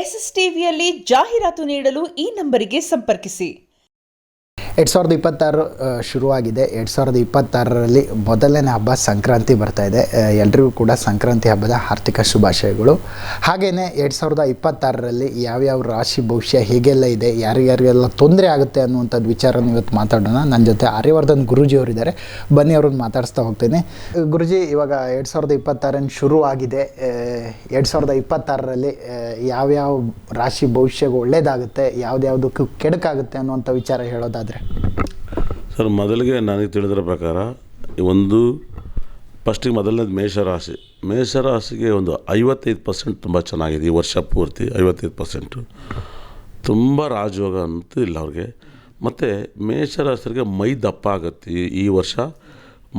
S S ಟಿವಿಯಲ್ಲಿ ಜಾಹೀರಾತು ನೀಡಲು ಈ ನಂಬರಿಗೆ ಸಂಪರ್ಕಿಸಿ. 2026 ಶುರುವಾಗಿದೆ. 2026ರಲ್ಲಿ ಮೊದಲನೇ ಹಬ್ಬ ಸಂಕ್ರಾಂತಿ ಬರ್ತಾ ಇದೆ. ಎಲ್ರಿಗೂ ಕೂಡ ಸಂಕ್ರಾಂತಿ ಹಬ್ಬದ ಆರ್ಥಿಕ ಶುಭಾಶಯಗಳು. ಹಾಗೆಯೇ 2026ರಲ್ಲಿ ಯಾವ್ಯಾವ ರಾಶಿ ಭವಿಷ್ಯ ಹೇಗೆಲ್ಲ ಇದೆ, ಯಾರಿಗಾರಿಗೆಲ್ಲ ತೊಂದರೆ ಆಗುತ್ತೆ ಅನ್ನುವಂಥದ್ದು ವಿಚಾರನ ಇವತ್ತು ಮಾತಾಡೋಣ. ನನ್ನ ಜೊತೆ ಆರ್ಯವರ್ಧನ್ ಗುರೂಜಿ ಅವರಿದ್ದಾರೆ. ಬನ್ನಿ ಅವ್ರನ್ನ ಮಾತಾಡಿಸ್ತಾ ಹೋಗ್ತೇನೆ. ಗುರುಜಿ, ಇವಾಗ 2026 ಶುರುವಾಗಿದೆ. 2026ರಲ್ಲಿ ಯಾವ್ಯಾವ ರಾಶಿ ಭವಿಷ್ಯಗಳು ಒಳ್ಳೆಯದಾಗುತ್ತೆ, ಯಾವ್ದ್ಯಾವುದಕ್ಕೂ ಕೆಡುಕಾಗುತ್ತೆ ಅನ್ನುವಂಥ ವಿಚಾರ ಹೇಳೋದಾದರೆ. ಸರ್, ಮೊದಲಿಗೆ ನನಗೆ ತಿಳಿದಿರೋ ಪ್ರಕಾರ ಫಸ್ಟಿಗೆ ಮೊದಲನೇದು ಮೇಷರಾಶಿಗೆ ಒಂದು 55% ತುಂಬ ಚೆನ್ನಾಗಿದೆ. ಈ ವರ್ಷ ಪೂರ್ತಿ 55%. ತುಂಬ ರಾಜಯೋಗ ಅಂತೂ ಇಲ್ಲ ಅವ್ರಿಗೆ. ಮತ್ತು ಮೇಷರಾಶಿಗೆ ಮೈ ದಪ್ಪ ಆಗುತ್ತೆ ಈ ವರ್ಷ.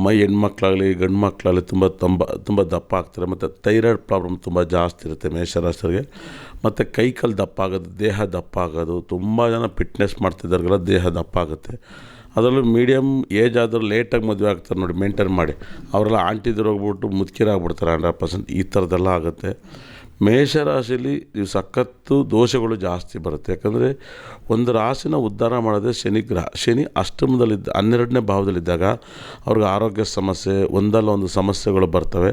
ಮೈ ಹೆಣ್ಮಕ್ಳಾಗಲಿ ಗಂಡು ಮಕ್ಕಳಾಗಲಿ ತುಂಬ ದಪ್ಪ ಆಗ್ತಾರೆ. ಮತ್ತು ಥೈರಾಯ್ಡ್ ಪ್ರಾಬ್ಲಮ್ ತುಂಬ ಜಾಸ್ತಿ ಇರುತ್ತೆ ಮೇಷರಾಶಿಗೆ. ಮತ್ತು ಕೈಕಾಲು ದಪ್ಪ ಆಗೋದು, ದೇಹ ದಪ್ಪ ಆಗೋದು. ತುಂಬ ಜನ ಫಿಟ್ನೆಸ್ ಮಾಡ್ತಿದ್ದಾರೆಲ್ಲ ದೇಹ ದಪ್ಪ ಆಗುತ್ತೆ. ಅದರಲ್ಲೂ ಮೀಡಿಯಮ್ ಏಜ್ ಆದರೂ ಲೇಟಾಗಿ ಮದುವೆ ಆಗ್ತಾರೆ ನೋಡಿ, ಮೇಂಟೈನ್ ಮಾಡಿ. ಅವರೆಲ್ಲ ಆಂಟಿದ್ರು ಹೋಗ್ಬಿಟ್ಟು ಮುದುಕಿರಾಗ್ಬಿಡ್ತಾರೆ 100%. ಈ ಥರದ್ದೆಲ್ಲ ಆಗುತ್ತೆ. ಮೇಷರಾಶಿಲಿ ನೀವು ಸಖತ್ತು ದೋಷಗಳು ಜಾಸ್ತಿ ಬರುತ್ತೆ. ಯಾಕಂದರೆ ಒಂದು ರಾಶಿನ ಉದ್ಧಾರ ಮಾಡೋದೇ ಶನಿ ಗ್ರಹ. ಶನಿ ಅಷ್ಟಮದಲ್ಲಿದ್ದ 12ನೇ ಭಾವದಲ್ಲಿದ್ದಾಗ ಅವ್ರಿಗೆ ಆರೋಗ್ಯ ಸಮಸ್ಯೆ, ಒಂದಲ್ಲ ಒಂದು ಸಮಸ್ಯೆಗಳು ಬರ್ತವೆ.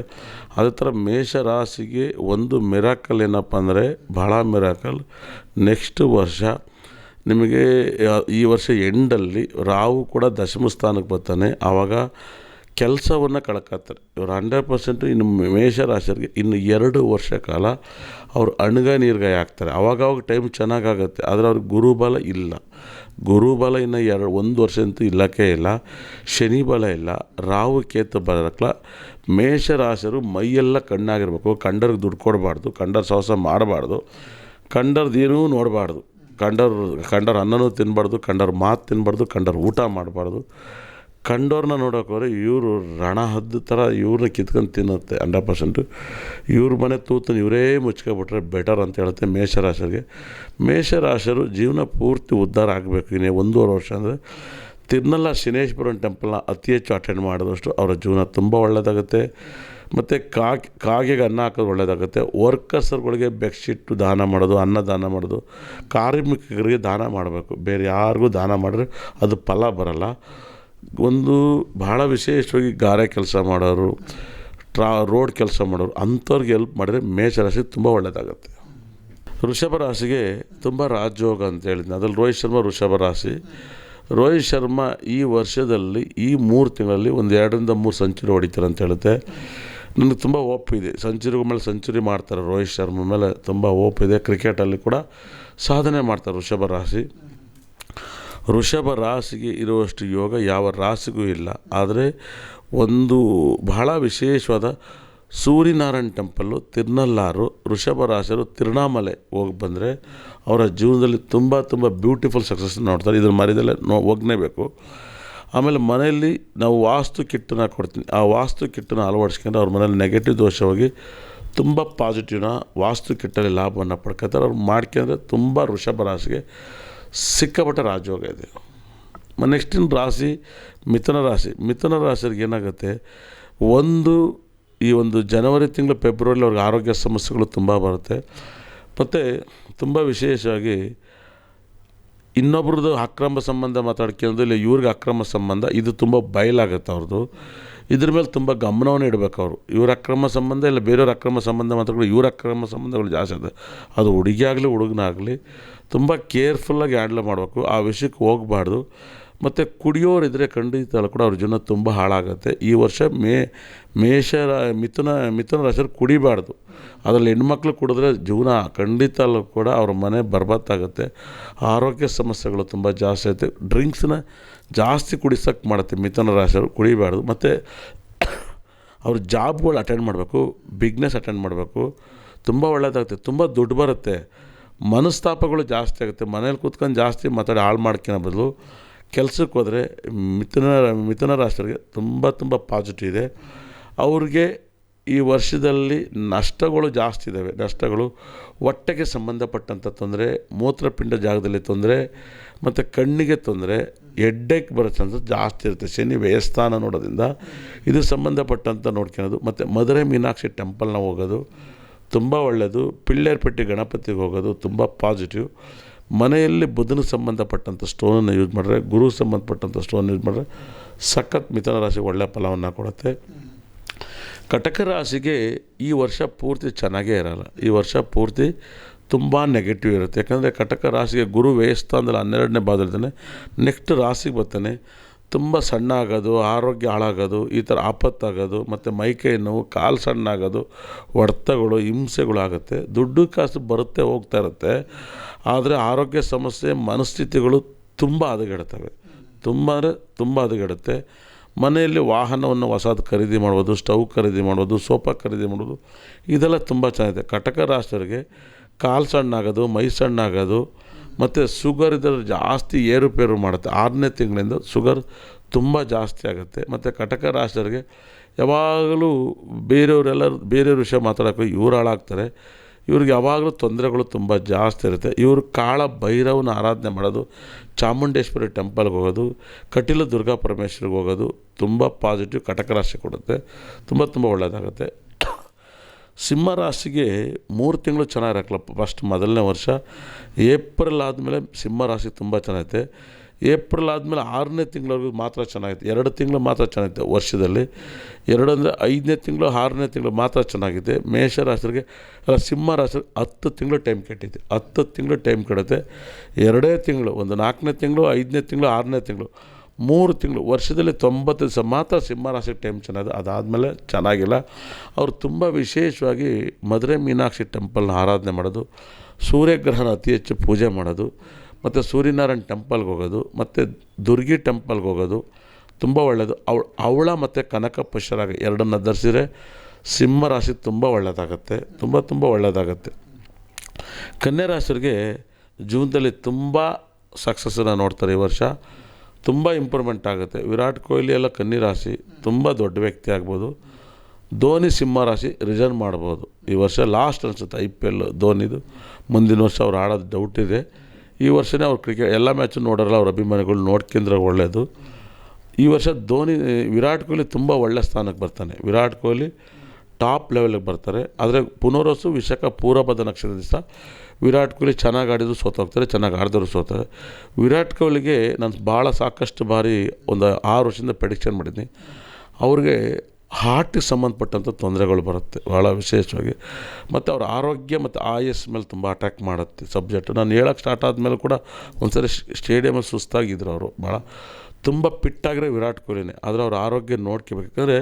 ಅದೇ ಥರ ಮೇಷರಾಶಿಗೆ ಒಂದು ಮಿರಾಕಲ್ ಏನಪ್ಪ ಅಂದರೆ, ಬಹಳ ಮಿರಾಕಲ್. ನೆಕ್ಸ್ಟ್ ವರ್ಷ ನಿಮಗೆ ಈ ವರ್ಷ ಎಂಡಲ್ಲಿ ರಾಹು ಕೂಡ ದಶಮ ಸ್ಥಾನಕ್ಕೆ ಬರ್ತಾನೆ. ಆವಾಗ ಕೆಲಸವನ್ನು ಕಳ್ಕೊತಾರೆ ಇವರು 100%. ಇನ್ನು ಮೇಷರಾಶಿಯರಿಗೆ ಇನ್ನು 2 ವರ್ಷ ಕಾಲ ಅವರು ಅಣಗ ನೀರ್ಗಾಯಿ ಆಗ್ತಾರೆ. ಆವಾಗವಾಗ ಟೈಮ್ ಚೆನ್ನಾಗಾಗುತ್ತೆ. ಆದರೆ ಅವ್ರಿಗೆ ಗುರುಬಲ ಇಲ್ಲ. ಗುರುಬಲ ಇನ್ನು 1 ವರ್ಷ ಅಂತೂ ಇಲ್ಲಕ್ಕೆ ಇಲ್ಲ. ಶನಿ ಬಲ ಇಲ್ಲ, ರಾಹು ಕೇತು ಬರಕ್ಲ. ಮೇಷರಾಶಿಯರು ಮೈಯೆಲ್ಲ ಕಣ್ಣಾಗಿರ್ಬೇಕು. ಕಂಡರಿಗೆ ದುಡ್ಡು ಕೊಡಬಾರ್ದು, ಕಂಡರ ಸಹವಾಸ ಮಾಡಬಾರ್ದು, ಕಂಡರ್ದೇನೂ ನೋಡಬಾರ್ದು. ಕಂಡರ ಅನ್ನನೂ ತಿನ್ನಬಾರ್ದು, ಕಂಡರ ಮಾತು ತಿನ್ನಬಾರ್ದು, ಕಂಡರ ಊಟ ಮಾಡಬಾರ್ದು. ಕಂಡೋರನ್ನ ನೋಡೋಕೋರೆ ಇವರು ರಣ ಹದ್ದು ಥರ ಇವ್ರನ್ನ ಕಿತ್ಕೊಂಡು ತಿನ್ನುತ್ತೆ 100%. ಇವ್ರ ಮನೆ ತೂತನ್ನು ಇವರೇ ಮುಚ್ಕೊಬಿಟ್ರೆ ಬೆಟರ್ ಅಂತ ಹೇಳುತ್ತೆ ಮೇಷರಾಶಿಗೆ. ಮೇಷರಾಶಿಯರು ಜೀವನ ಪೂರ್ತಿ ಉದ್ಧಾರ ಆಗಬೇಕು. ಇನ್ನೇ 1.5 ವರ್ಷ ಅಂದರೆ ತಿರುನಲ್ಲ ಶನೇಶ್ವರನ ಟೆಂಪಲ್ನ ಅತಿ ಹೆಚ್ಚು ಅಟೆಂಡ್ ಮಾಡಿದಷ್ಟು ಅವರ ಜೀವನ ತುಂಬ ಒಳ್ಳೆಯದಾಗುತ್ತೆ. ಮತ್ತು ಕಾಗೆಗೆ ಅನ್ನ ಹಾಕೋದು ಒಳ್ಳೆಯದಾಗುತ್ತೆ. ವರ್ಕರ್ಸ್ಗಳಿಗೆ ಬೆಡ್ಶೀಟು ದಾನ ಮಾಡೋದು, ಅನ್ನ ದಾನ ಮಾಡೋದು, ಕಾರ್ಮಿಕರಿಗೆ ದಾನ ಮಾಡಬೇಕು. ಬೇರೆ ಯಾರಿಗೂ ದಾನ ಮಾಡಿದ್ರೆ ಅದು ಫಲ ಬರಲ್ಲ. ಭಾಳ ವಿಶೇಷವಾಗಿ ಗಾರೆ ಕೆಲಸ ಮಾಡೋರು, ರೋಡ್ ಕೆಲಸ ಮಾಡೋರು, ಅಂಥವ್ರಿಗೆ ಹೆಲ್ಪ್ ಮಾಡಿದ್ರೆ ಮೇಷರಾಶಿ ತುಂಬ ಒಳ್ಳೆಯದಾಗುತ್ತೆ. ವೃಷಭ ರಾಶಿಗೆ ತುಂಬ ರಾಜಯೋಗ ಅಂತ ಹೇಳಿದ್ದೆ. ಅದ್ರಲ್ಲಿ ರೋಹಿತ್ ಶರ್ಮಾ ವೃಷಭ ರಾಶಿ. ರೋಹಿತ್ ಶರ್ಮಾ ಈ ವರ್ಷದಲ್ಲಿ ಈ 3 ತಿಂಗಳಲ್ಲಿ 2ರಿಂದ 3 ಸೆಂಚುರಿ ಹೊಡಿತಾರೆ ಅಂತ ಹೇಳುತ್ತೆ. ನನಗೆ ತುಂಬ ಹೋಪ್ ಇದೆ. ಮೇಲೆ ಸೆಂಚುರಿ ಮಾಡ್ತಾರೆ. ರೋಹಿತ್ ಶರ್ಮಾ ಮೇಲೆ ತುಂಬ ಹೋಪ್ ಇದೆ. ಕ್ರಿಕೆಟಲ್ಲಿ ಕೂಡ ಸಾಧನೆ ಮಾಡ್ತಾರೆ ವೃಷಭ ರಾಶಿಗೆ ಇರುವಷ್ಟು ಯೋಗ ಯಾವ ರಾಶಿಗೂ ಇಲ್ಲ. ಆದರೆ ಬಹಳ ವಿಶೇಷವಾದ ಸೂರ್ಯನಾರಾಯಣ ಟೆಂಪಲ್ಲು ತಿರುನಲ್ಲಾರು ವೃಷಭ ರಾಶಿಯರು ತಿರುಣಾಮಲೆ ಹೋಗಿ ಬಂದರೆ ಅವರ ಜೀವನದಲ್ಲಿ ತುಂಬ ಬ್ಯೂಟಿಫುಲ್ ಸಕ್ಸಸ್ ನೋಡ್ತಾರೆ. ಇದನ್ನು ಮರಿದಲ್ಲೇ ಹೋಗಲೇಬೇಕು. ಆಮೇಲೆ ಮನೆಯಲ್ಲಿ ನಾವು ವಾಸ್ತು ಕಿಟ್ಟನ್ನು ಕೊಡ್ತೀನಿ. ಆ ವಾಸ್ತು ಕಿಟ್ಟನ್ನು ಅಳವಡಿಸ್ಕೊಂಡು ಅವ್ರ ಮನೇಲಿ ನೆಗೆಟಿವ್ ದೋಷ ಹೋಗಿ ತುಂಬ ಪಾಸಿಟಿವ್ನ ವಾಸ್ತು ಕಿಟ್ಟಲ್ಲಿ ಲಾಭವನ್ನು ಪಡ್ಕೊತಾರೆ. ಅವ್ರು ಮಾಡ್ಕೊಂಡ್ರೆ ತುಂಬ ವೃಷಭ ರಾಶಿಗೆ ಸಿಕ್ಕಾಪಟ್ಟೆ ರಾಜಯೋಗ ಇದೆ. ನೆಕ್ಸ್ಟಿನ ರಾಶಿ ಮಿಥುನ ರಾಶಿಯವ್ರಿಗೆ ಏನಾಗುತ್ತೆ, ಈ ಜನವರಿ ತಿಂಗಳು ಫೆಬ್ರವರಿ ಅವ್ರಿಗೆ ಆರೋಗ್ಯ ಸಮಸ್ಯೆಗಳು ತುಂಬ ಬರುತ್ತೆ. ಮತ್ತು ತುಂಬ ವಿಶೇಷವಾಗಿ ಇನ್ನೊಬ್ರದ್ದು ಅಕ್ರಮ ಸಂಬಂಧ ಮಾತಾಡ್ಕೊಂಡು ಇಲ್ಲ ಇವ್ರಿಗೆ ಅಕ್ರಮ ಸಂಬಂಧ ಇದು ತುಂಬ ಬಯಲಾಗುತ್ತೆ ಅವ್ರದ್ದು. ಇದ್ರ ಮೇಲೆ ತುಂಬ ಗಮನವನ್ನು ಇಡಬೇಕು ಅವರು. ಇವ್ರ ಅಕ್ರಮ ಸಂಬಂಧ ಇಲ್ಲ ಬೇರೆಯವ್ರ ಅಕ್ರಮ ಸಂಬಂಧ ಮಾತಾಡ್ಕೊಂಡು ಇವ್ರ ಅಕ್ರಮ ಸಂಬಂಧಗಳು ಜಾಸ್ತಿ ಇದೆ. ಅದು ಹುಡುಗಿಯಾಗಲಿ ಹುಡುಗನಾಗಲಿ ತುಂಬ ಕೇರ್ಫುಲ್ಲಾಗಿ ಹ್ಯಾಂಡ್ಲ್ ಮಾಡಬೇಕು. ಆ ವಿಷಯಕ್ಕೆ ಹೋಗಬಾರ್ದು. ಮತ್ತು ಕುಡಿಯೋರಿದ್ದರೆ ಖಂಡಿತ ಕೂಡ ಅವ್ರ ಜೀವನ ತುಂಬ ಹಾಳಾಗುತ್ತೆ. ಈ ವರ್ಷ ಮಿಥುನ ರಾಶಿಯವ್ರು ಕುಡಿಬಾರ್ದು. ಅದರಲ್ಲಿ ಹೆಣ್ಮಕ್ಳು ಕುಡಿದ್ರೆ ಜೀವನ ಖಂಡಿತ ಕೂಡ ಅವ್ರ ಮನೆ ಬರ್ಬತ್ತಾಗುತ್ತೆ. ಆರೋಗ್ಯ ಸಮಸ್ಯೆಗಳು ತುಂಬ ಜಾಸ್ತಿ ಆಗುತ್ತೆ. ಡ್ರಿಂಕ್ಸ್ನ ಜಾಸ್ತಿ ಕುಡಿಸೋಕ್ಕೆ ಮಾಡುತ್ತೆ ಮಿಥುನ ರಾಶಿಯವರು. ಕುಡಿಬಾರ್ದು. ಮತ್ತು ಅವ್ರ ಜಾಬ್ಗಳು ಅಟೆಂಡ್ ಮಾಡಬೇಕು, ಬಿಗ್ನೆಸ್ ಅಟೆಂಡ್ ಮಾಡಬೇಕು. ತುಂಬ ಒಳ್ಳೆಯದಾಗುತ್ತೆ. ತುಂಬ ದುಡ್ಡು ಬರುತ್ತೆ. ಮನಸ್ತಾಪಗಳು ಜಾಸ್ತಿ ಆಗುತ್ತೆ. ಮನೇಲಿ ಕೂತ್ಕೊಂಡು ಜಾಸ್ತಿ ಮಾತಾಡಿ ಹಾಳು ಮಾಡ್ಕೊಳೋ ಬದಲು ಕೆಲಸಕ್ಕೆ ಹೋದರೆ ಮಿಥುನ ರಾಶಿಯವರಿಗೆ ತುಂಬ ಪಾಸಿಟಿವ್ ಇದೆ. ಅವ್ರಿಗೆ ಈ ವರ್ಷದಲ್ಲಿ ನಷ್ಟಗಳು ಜಾಸ್ತಿ ಇದ್ದಾವೆ. ನಷ್ಟಗಳು ಹೊಟ್ಟೆಗೆ ಸಂಬಂಧಪಟ್ಟಂಥ ತೊಂದರೆ, ಮೂತ್ರಪಿಂಡ ಜಾಗದಲ್ಲಿ ತೊಂದರೆ, ಮತ್ತು ಕಣ್ಣಿಗೆ ತೊಂದರೆ, ಹೆಡ್ಡೇಕ್ ಬರೋ ಚಾನ್ಸಸ್ ಜಾಸ್ತಿ ಇರುತ್ತೆ. ಶನಿ ವ್ಯಯಸ್ಥಾನ ನೋಡೋದ್ರಿಂದ ಇದು ಸಂಬಂಧಪಟ್ಟಂಥ ನೋಡ್ಕೊಳ್ಳೋದು. ಮತ್ತು ಮಧುರೈ ಮೀನಾಕ್ಷಿ ಟೆಂಪಲ್ನ ಹೋಗೋದು ತುಂಬ ಒಳ್ಳೆಯದು. ಪಿಳ್ಳೇರ್ಪಟ್ಟಿ ಗಣಪತಿಗೆ ಹೋಗೋದು ತುಂಬ ಪಾಸಿಟಿವ್. ಮನೆಯಲ್ಲಿ ಬುಧನಿಗೆ ಸಂಬಂಧಪಟ್ಟಂಥ ಸ್ಟೋನನ್ನು ಯೂಸ್ ಮಾಡಿದ್ರೆ, ಗುರುಗೆ ಸಂಬಂಧಪಟ್ಟಂಥ ಸ್ಟೋನ್ ಯೂಸ್ ಮಾಡಿದ್ರೆ ಸಖತ್ ಮಿಥುನ ರಾಶಿಗೆ ಒಳ್ಳೆಯ ಫಲವನ್ನು ಕೊಡುತ್ತೆ. ಕಟಕ ರಾಶಿಗೆ ಈ ವರ್ಷ ಪೂರ್ತಿ ಚೆನ್ನಾಗೇ ಇರೋಲ್ಲ. ಈ ವರ್ಷ ಪೂರ್ತಿ ತುಂಬ ನೆಗೆಟಿವ್ ಇರುತ್ತೆ. ಯಾಕಂದರೆ ಕಟಕ ರಾಶಿಗೆ ಗುರು ವ್ಯಯಸ್ಥಾನದಲ್ಲಿ 12ನೇ ಭಾವದಲ್ಲಿದ್ದಾನೆ. ನೆಕ್ಸ್ಟ್ ರಾಶಿಗೆ ಬರ್ತಾನೆ. ತುಂಬ ಸಣ್ಣ ಆಗೋದು, ಆರೋಗ್ಯ ಹಾಳಾಗೋದು, ಈ ಥರ ಆಪತ್ತಾಗೋದು, ಮತ್ತು ಮೈಕೈ ನೋವು, ಕಾಲು ಸಣ್ಣ ಆಗೋದು, ಹೊಡೆತಗಳು, ಹಿಂಸೆಗಳು ಆಗುತ್ತೆ. ದುಡ್ಡು ಕಾಸು ಬರುತ್ತೆ, ಹೋಗ್ತಾ ಇರುತ್ತೆ. ಆದರೆ ಆರೋಗ್ಯ ಸಮಸ್ಯೆ, ಮನಸ್ಥಿತಿಗಳು ತುಂಬ ಹದಗೆಡ್ತವೆ. ತುಂಬ ಅಂದರೆ ತುಂಬ ಹದಗೆಡುತ್ತೆ. ಮನೆಯಲ್ಲಿ ವಾಹನವನ್ನು ಹೊಸದು ಖರೀದಿ ಮಾಡ್ಬೋದು, ಸ್ಟವ್ ಖರೀದಿ ಮಾಡ್ಬೋದು, ಸೋಫಾ ಖರೀದಿ ಮಾಡ್ಬೋದು, ಇದೆಲ್ಲ ತುಂಬ ಚೆನ್ನಾಗಿದೆ. ಕಟಕ ರಾಶಿಯವರಿಗೆ ಕಾಲು ಸಣ್ಣ ಆಗೋದು, ಮೈ ಸಣ್ಣ ಆಗೋದು, ಮತ್ತು ಶುಗರ್ ಇದರ ಜಾಸ್ತಿ ಏರುಪೇರು ಮಾಡುತ್ತೆ. 6ನೇ ತಿಂಗಳಿಂದ ಶುಗರ್ ತುಂಬ ಜಾಸ್ತಿ ಆಗುತ್ತೆ. ಮತ್ತು ಕಟಕ ರಾಶಿಯವರಿಗೆ ಯಾವಾಗಲೂ ಬೇರೆಯವ್ರ ವಿಷಯ ಮಾತಾಡೋಕ್ಕೆ ಇವ್ರು ಹಾಳಾಗ್ತಾರೆ. ಇವ್ರಿಗೆ ಯಾವಾಗಲೂ ತೊಂದರೆಗಳು ತುಂಬ ಜಾಸ್ತಿ ಇರುತ್ತೆ. ಇವರು ಕಾಳ ಭೈರವನ ಆರಾಧನೆ ಮಾಡೋದು, ಚಾಮುಂಡೇಶ್ವರಿ ಟೆಂಪಲ್ಗೆ ಹೋಗೋದು, ಕಟೀಲು ದುರ್ಗಾ ಪರಮೇಶ್ವರಿಗೆ ಹೋಗೋದು ತುಂಬ ಪಾಸಿಟಿವ್ ಕಟಕ ರಾಶಿ ಕೊಡುತ್ತೆ. ತುಂಬ ಒಳ್ಳೆಯದಾಗುತ್ತೆ. ಸಿಂಹ ರಾಶಿಗೆ 3 ತಿಂಗಳು ಚೆನ್ನಾಗಿರಕ್ಕಲ್ಲ. ಫಸ್ಟ್ ಮೊದಲನೇ ವರ್ಷ ಏಪ್ರಿಲ್ ಆದಮೇಲೆ ಸಿಂಹ ರಾಶಿ ತುಂಬ ಚೆನ್ನಾಗೈತೆ. ಏಪ್ರಿಲ್ ಆದಮೇಲೆ 6ನೇ ತಿಂಗಳವರೆಗೂ ಮಾತ್ರ ಚೆನ್ನಾಗಿತ್ತು. 2 ತಿಂಗಳು ಮಾತ್ರ ಚೆನ್ನಾಗಿತ್ತು ವರ್ಷದಲ್ಲಿ. 2 ಅಂದರೆ 5ನೇ ತಿಂಗಳು 6ನೇ ತಿಂಗಳು ಮಾತ್ರ ಚೆನ್ನಾಗಿದೆ. ಮೇಷರಾಶಿಗೆ ಸಿಂಹ ರಾಶಿಗೆ 10 ತಿಂಗಳು ಟೈಮ್ ಕೆಟ್ಟಿದೆ. 10 ತಿಂಗಳು ಟೈಮ್ ಕೆಡುತ್ತೆ. 2 ತಿಂಗಳು, ಒಂದು 4ನೇ ತಿಂಗಳು, 5ನೇ ತಿಂಗಳು, 6ನೇ ತಿಂಗಳು, 3 ತಿಂಗಳು, ವರ್ಷದಲ್ಲಿ 90 ದಿವಸ ಮಾತ್ರ ಸಿಂಹ ರಾಶಿಗೆ ಟೈಮ್ ಚೆನ್ನಾಗಿದೆ. ಅದಾದಮೇಲೆ ಚೆನ್ನಾಗಿಲ್ಲ. ಅವರು ತುಂಬ ವಿಶೇಷವಾಗಿ ಮಧುರೆ ಮೀನಾಕ್ಷಿ ಟೆಂಪಲ್ನ ಆರಾಧನೆ ಮಾಡೋದು, ಸೂರ್ಯಗ್ರಹಣ ಅತಿ ಹೆಚ್ಚು ಪೂಜೆ ಮಾಡೋದು, ಮತ್ತು ಸೂರ್ಯನಾರಾಯಣ ಟೆಂಪಲ್ಗೆ ಹೋಗೋದು, ಮತ್ತು ದುರ್ಗಿ ಟೆಂಪಲ್ಗೆ ಹೋಗೋದು ತುಂಬ ಒಳ್ಳೆಯದು. ಅವಳ ಮತ್ತು ಕನಕ ಪುಷ್ಯರಾಗ ಎರಡನ್ನು ಧರಿಸಿದರೆ ಸಿಂಹ ರಾಶಿ ತುಂಬ ಒಳ್ಳೆಯದಾಗತ್ತೆ. ತುಂಬ ಒಳ್ಳೆಯದಾಗತ್ತೆ. ಕನ್ಯಾ ರಾಶಿಯವರಿಗೆ ಜೂನ್ದಲ್ಲಿ ತುಂಬ ಸಕ್ಸಸ್ಸನ್ನು ನೋಡ್ತಾರೆ. ಈ ವರ್ಷ ತುಂಬ ಇಂಪ್ರೂವ್ಮೆಂಟ್ ಆಗುತ್ತೆ. ವಿರಾಟ್ ಕೊಹ್ಲಿ ಎಲ್ಲ ಕನ್ಯಾ ರಾಶಿ ತುಂಬ ದೊಡ್ಡ ವ್ಯಕ್ತಿ ಆಗ್ಬೋದು. ಧೋನಿ ಸಿಂಹ ರಾಶಿ ರಿಸರ್ವ್ ಮಾಡ್ಬೋದು. ಈ ವರ್ಷ ಲಾಸ್ಟ್ ಅನಿಸುತ್ತೆ IPL ಧೋನಿದು. ಮುಂದಿನ ವರ್ಷ ಅವ್ರು ಆಡೋದು ಡೌಟ್ ಇದೆ. ಈ ವರ್ಷವೇ ಅವ್ರು ಕ್ರಿಕೆಟ್ ಎಲ್ಲ ಮ್ಯಾಚು ನೋಡೋಲ್ಲ. ಅವ್ರ ಅಭಿಮಾನಿಗಳು ನೋಡ್ಕೊಂಡ್ರೆ ಒಳ್ಳೆಯದು. ಈ ವರ್ಷ ವಿರಾಟ್ ಕೊಹ್ಲಿ ತುಂಬ ಒಳ್ಳೆ ಸ್ಥಾನಕ್ಕೆ ಬರ್ತಾನೆ. ವಿರಾಟ್ ಕೊಹ್ಲಿ ಟಾಪ್ ಲೆವೆಲಿಗೆ ಬರ್ತಾರೆ. ಆದರೆ ಪುನರ್ವಸು ವಿಶಾಖ ಪೂರ್ವಭದ ನಕ್ಷತ್ರ ದಿವಸ ವಿರಾಟ್ ಕೊಹ್ಲಿ ಚೆನ್ನಾಗಿ ಆಡಿದ್ರು ಸೋತೋಗ್ತಾರೆ, ಚೆನ್ನಾಗಿ ಆಡಿದ್ರು ಸೋತಾರೆ. ವಿರಾಟ್ ಕೊಹ್ಲಿಗೆ ನಾನು ಸಾಕಷ್ಟು ಬಾರಿ ಒಂದು 6 ವರ್ಷದಿಂದ ಪ್ರೆಡಿಕ್ಷನ್ ಮಾಡಿದ್ದೀನಿ. ಅವ್ರಿಗೆ ಹಾರ್ಟಿಗೆ ಸಂಬಂಧಪಟ್ಟಂಥ ತೊಂದರೆಗಳು ಬರುತ್ತೆ ಭಾಳ ವಿಶೇಷವಾಗಿ. ಮತ್ತು ಅವ್ರ ಆರೋಗ್ಯ ಮತ್ತು ಆಯಸ್ಸು ಮೇಲೆ ತುಂಬ ಅಟ್ಯಾಕ್ ಮಾಡುತ್ತೆ ಸಬ್ಜೆಕ್ಟ್. ನಾನು ಹೇಳೋಕ್ಕೆ ಸ್ಟಾರ್ಟ್ ಆದಮೇಲೆ ಕೂಡ ಒಂದ್ಸರಿ ಸ್ಟೇಡಿಯಮಲ್ಲಿ ಸುಸ್ತಾಗಿದ್ದರು ಅವರು. ಭಾಳ ತುಂಬ ಪಿಟ್ಟಾಗಿರೋ ವಿರಾಟ್ ಕೊಹ್ಲಿನೇ. ಆದರೆ ಅವ್ರ ಆರೋಗ್ಯ ನೋಡ್ಕೋಬೇಕು. ಯಾಕಂದರೆ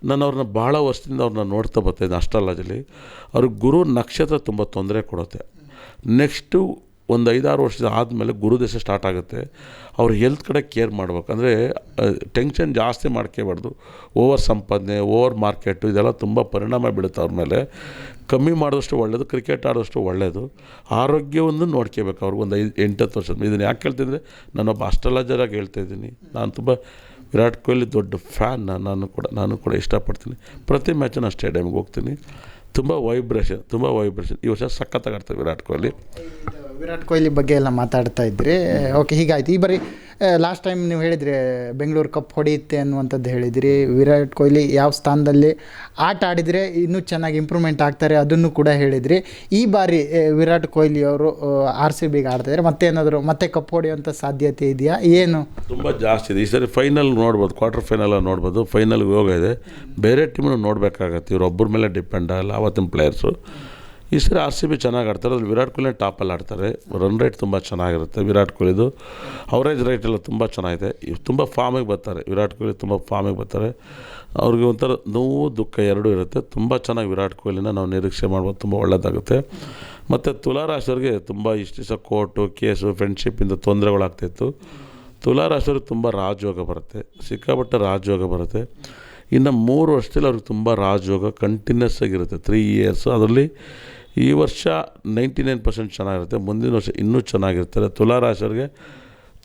ನಾನು ಅವ್ರನ್ನ ಭಾಳ ವರ್ಷದಿಂದ ಅವ್ರನ್ನ ನೋಡ್ತಾ ಬರ್ತಾಯಿದ್ದೆ ಅಸ್ಟ್ರಾಲಜಿಲಿ. ಅವ್ರಿಗೆ ಗುರು ನಕ್ಷತ್ರ ತುಂಬ ತೊಂದರೆ ಕೊಡುತ್ತೆ. ನೆಕ್ಸ್ಟು ಒಂದು 5-6 ವರ್ಷದ ಆದಮೇಲೆ ಗುರುದಶೆ ಸ್ಟಾರ್ಟ್ ಆಗುತ್ತೆ. ಅವ್ರ ಹೆಲ್ತ್ ಕಡೆ ಕೇರ್ ಮಾಡ್ಬೇಕು. ಅಂದರೆ ಟೆನ್ಷನ್ ಜಾಸ್ತಿ ಮಾಡ್ಕೋಬಾರ್ದು. ಓವರ್ ಸಂಪಾದನೆ, ಓವರ್ ಮಾರ್ಕೆಟು ಇದೆಲ್ಲ ತುಂಬ ಪರಿಣಾಮ ಬೀಳುತ್ತೆ ಅವ್ರ ಮೇಲೆ. ಕಮ್ಮಿ ಮಾಡಿದಷ್ಟು ಒಳ್ಳೆಯದು, ಕ್ರಿಕೆಟ್ ಆಡೋಷ್ಟು ಒಳ್ಳೆಯದು. ಆರೋಗ್ಯವನ್ನು ನೋಡ್ಕೋಬೇಕು ಅವ್ರಿಗೆ ಒಂದು 8-10 ವರ್ಷ. ಇದನ್ನು ಯಾಕೆ ಹೇಳ್ತಿದ್ರೆ ನಾನೊಬ್ಬ ಅಸ್ಟ್ರಾಲಜರಾಗಿ ಹೇಳ್ತಾಯಿದ್ದೀನಿ. ನಾನು ತುಂಬ ವಿರಾಟ್ ಕೊಹ್ಲಿ ದೊಡ್ಡ ಫ್ಯಾನ್. ನಾನು ಕೂಡ ಇಷ್ಟಪಡ್ತೀನಿ. ಪ್ರತಿ ಮ್ಯಾಚು ನಾನು ಸ್ಟೇಡಿಯಮ್ಗೆ ಹೋಗ್ತೀನಿ. ತುಂಬ ವೈಬ್ರೇಷನ್. ಈ ವರ್ಷ ಸಖತ್ತಾಗಿ ಆಡ್ತಾರೆ ವಿರಾಟ್ ಕೊಹ್ಲಿ. ವಿರಾಟ್ ಕೊಹ್ಲಿ ಬಗ್ಗೆ ಎಲ್ಲ ಮಾತಾಡ್ತಾ ಇದ್ರಿ. ಓಕೆ, ಹೀಗಾಯ್ತು. ಈ ಬಾರಿ ಲಾಸ್ಟ್ ಟೈಮ್ ನೀವು ಹೇಳಿದ್ರಿ ಬೆಂಗಳೂರು ಕಪ್ ಹೊಡೆಯುತ್ತೆ ಅನ್ನುವಂಥದ್ದು ಹೇಳಿದಿರಿ. ವಿರಾಟ್ ಕೊಹ್ಲಿ ಯಾವ ಸ್ಥಾನದಲ್ಲಿ ಆಟ ಆಡಿದರೆ ಇನ್ನೂ ಚೆನ್ನಾಗಿ ಇಂಪ್ರೂವ್ಮೆಂಟ್ ಆಗ್ತಾರೆ ಅದನ್ನು ಕೂಡ ಹೇಳಿದ್ರಿ. ಈ ಬಾರಿ ವಿರಾಟ್ ಕೊಹ್ಲಿ ಅವರು RCBಗೆ ಆಡ್ತಾಯಿದ್ದಾರೆ. ಮತ್ತೆ ಕಪ್ ಹೊಡೆಯುವಂಥ ಸಾಧ್ಯತೆ ಇದೆಯಾ? ಏನು ತುಂಬ ಜಾಸ್ತಿ ಇದೆ. ಈ ಸರಿ ಫೈನಲ್ ನೋಡ್ಬೋದು, ಕ್ವಾರ್ಟರ್ ಫೈನಲ್ ನೋಡ್ಬೋದು. ಫೈನಲ್ಗೆ ಹೋಗಿದೆ. ಬೇರೆ ಟೀಮನ್ನು ನೋಡಬೇಕಾಗತ್ತೆ. ಇವರೊಬ್ಬರ ಮೇಲೆ ಡಿಪೆಂಡ್ ಆಗಲ್ಲ ಆವತ್ತಿನ ಪ್ಲೇಯರ್ಸು. ಈ ಸರಿ RCB ಚೆನ್ನಾಗಿ ಆಡ್ತಾರೆ. ಅದ್ರಲ್ಲಿ ವಿರಾಟ್ ಕೊಹ್ಲಿ ಟಾಪಲ್ಲಿ ಆಡ್ತಾರೆ. ರನ್ ರೇಟ್ ತುಂಬ ಚೆನ್ನಾಗಿರುತ್ತೆ ವಿರಾಟ್ ಕೊಹ್ಲಿದು. ಅವರೇಜ್ ರೇಟ್ ಎಲ್ಲ ತುಂಬ ಚೆನ್ನಾಗಿದೆ. ತುಂಬ ಫಾರ್ಮಿಗೆ ಬರ್ತಾರೆ ವಿರಾಟ್ ಕೊಹ್ಲಿ. ತುಂಬ ಫಾರ್ಮಿಗೆ ಬರ್ತಾರೆ. ಅವ್ರಿಗೆ ಒಂಥರ ನೋವು ದುಃಖ ಎರಡೂ ಇರುತ್ತೆ. ತುಂಬ ಚೆನ್ನಾಗಿ ವಿರಾಟ್ ಕೊಹ್ಲಿನ ನಾವು ನಿರೀಕ್ಷೆ ಮಾಡ್ಬೋದು. ತುಂಬ ಒಳ್ಳೆಯದಾಗುತ್ತೆ. ಮತ್ತು ತುಲಾರಾಶಿಯವ್ರಿಗೆ ತುಂಬ ಇಷ್ಟು ದಿವಸ ಕೋರ್ಟು ಕೇಸು ಫ್ರೆಂಡ್ಶಿಪ್ಪಿಂದ ತೊಂದರೆಗಳಾಗ್ತಾಯಿತ್ತು. ತುಲಾರಾಶಿಯವ್ರಿಗೆ ತುಂಬ ರಾಜಯೋಗ ಬರುತ್ತೆ. ಸಿಕ್ಕಾಪಟ್ಟೆ ರಾಜಯೋಗ ಬರುತ್ತೆ. ಇನ್ನು 3 ವರ್ಷದಲ್ಲಿ ಅವ್ರಿಗೆ ತುಂಬ ರಾಜಯೋಗ ಕಂಟಿನ್ಯೂಸ್ ಆಗಿರುತ್ತೆ. 3 ಇಯರ್ಸ್. ಅದರಲ್ಲಿ ಈ ವರ್ಷ 99% ಚೆನ್ನಾಗಿರುತ್ತೆ. ಮುಂದಿನ ವರ್ಷ ಇನ್ನೂ ಚೆನ್ನಾಗಿರ್ತಾರೆ. ತುಲಾರಾಶಿಯವ್ರಿಗೆ